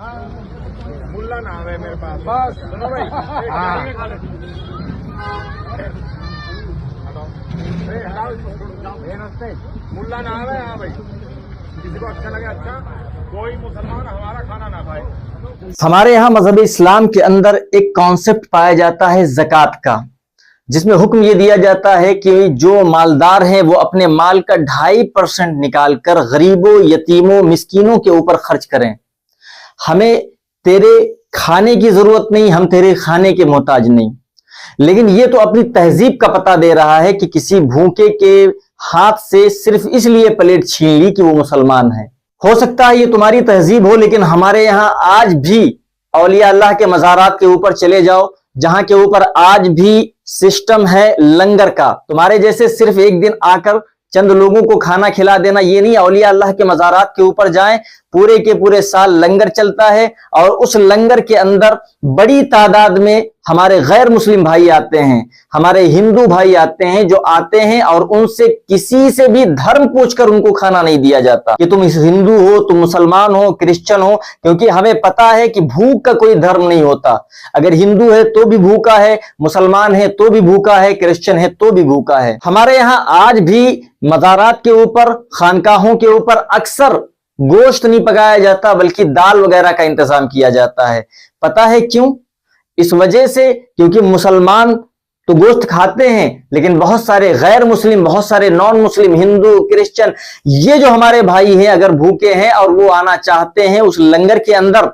मुल्ला नाम है मेरे पास। बस सुनो भाई, मुल्ला नाम है। हाँ भाई, किसी को अच्छा लगे अच्छा, कोई मुसलमान हमारा खाना ना खाए। हमारे यहाँ मजहब इस्लाम के अंदर एक कॉन्सेप्ट पाया जाता है ज़कात का, जिसमें हुक्म ये दिया जाता है कि जो मालदार हैं वो अपने माल का 2.5% निकाल कर गरीबों, यतीमों, मिस्कीनों के ऊपर खर्च करें। हमें तेरे खाने की जरूरत नहीं, हम तेरे खाने के मोहताज नहीं। लेकिन ये तो अपनी तहजीब का पता दे रहा है कि किसी भूखे के हाथ से सिर्फ इसलिए प्लेट छीन ली कि वो मुसलमान है। हो सकता है ये तुम्हारी तहजीब हो, लेकिन हमारे यहाँ आज भी औलिया अल्लाह के मज़ारात के ऊपर चले जाओ, जहां के ऊपर आज भी सिस्टम है लंगर का। तुम्हारे जैसे सिर्फ एक दिन आकर चंद लोगों को खाना खिला देना ये नहीं। औलिया अल्लाह के मज़ारात के ऊपर जाएं, पूरे के पूरे साल लंगर चलता है और उस लंगर के अंदर बड़ी तादाद में हमारे गैर मुस्लिम भाई आते हैं, हमारे हिंदू भाई आते हैं, जो आते हैं और उनसे किसी से भी धर्म पूछकर उनको खाना नहीं दिया जाता कि तुम हिंदू हो, तुम मुसलमान हो, क्रिश्चियन हो, क्योंकि हमें पता है कि भूख का कोई धर्म नहीं होता। अगर हिंदू है तो भी भूखा है, मुसलमान है तो भी भूखा है, क्रिश्चियन है तो भी भूखा है। हमारे यहाँ आज भी मज़ारात के ऊपर, खानकाहों के ऊपर अक्सर गोश्त नहीं पकाया जाता, बल्कि दाल वगैरह का इंतजाम किया जाता है। पता है क्यों? इस वजह से क्योंकि मुसलमान तो गोश्त खाते हैं, लेकिन बहुत सारे गैर मुस्लिम, बहुत सारे नॉन मुस्लिम, हिंदू, क्रिश्चियन, ये जो हमारे भाई हैं अगर भूखे हैं और वो आना चाहते हैं उस लंगर के अंदर,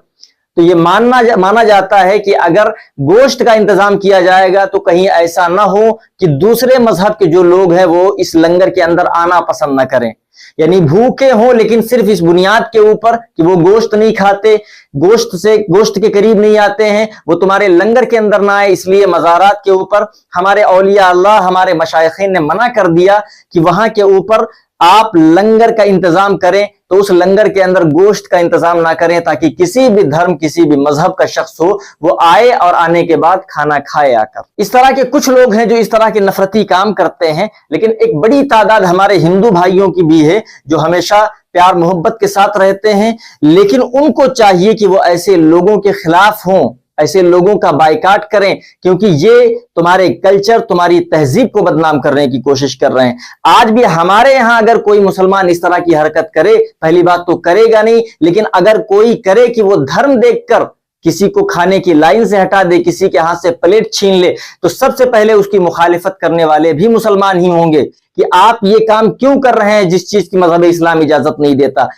तो ये माना जाता है कि अगर गोश्त का इंतजाम किया जाएगा तो कहीं ऐसा ना हो कि दूसरे मजहब के जो लोग हैं वो इस लंगर के अंदर आना पसंद ना करें। यानी भूखे हों लेकिन सिर्फ इस बुनियाद के ऊपर कि वो गोश्त नहीं खाते, गोश्त के करीब नहीं आते हैं, वो तुम्हारे लंगर के अंदर ना आए। इसलिए मज़ारात के ऊपर हमारे औलिया अल्लाह, हमारे मशाइखीन ने मना कर दिया कि वहां के ऊपर आप लंगर का इंतजाम करें, तो उस लंगर के अंदर गोश्त का इंतजाम ना करें, ताकि किसी भी धर्म, किसी भी मजहब का शख्स हो वो आए और आने के बाद खाना खाए आकर। इस तरह के कुछ लोग हैं जो इस तरह के नफरती काम करते हैं, लेकिन एक बड़ी तादाद हमारे हिंदू भाइयों की भी है जो हमेशा प्यार मोहब्बत के साथ रहते हैं। लेकिन उनको चाहिए कि वो ऐसे लोगों के खिलाफ हों, ऐसे लोगों का बायकाट करें, क्योंकि ये तुम्हारे कल्चर, तुम्हारी तहजीब को बदनाम करने की कोशिश कर रहे हैं। आज भी हमारे यहाँ अगर कोई मुसलमान इस तरह की हरकत करे, पहली बात तो करेगा नहीं, लेकिन अगर कोई करे कि वो धर्म देखकर किसी को खाने की लाइन से हटा दे, किसी के हाथ से प्लेट छीन ले, तो सबसे पहले उसकी मुखालिफत करने वाले भी मुसलमान ही होंगे कि आप ये काम क्यों कर रहे हैं जिस चीज की मजहब इस्लाम इजाजत नहीं देता।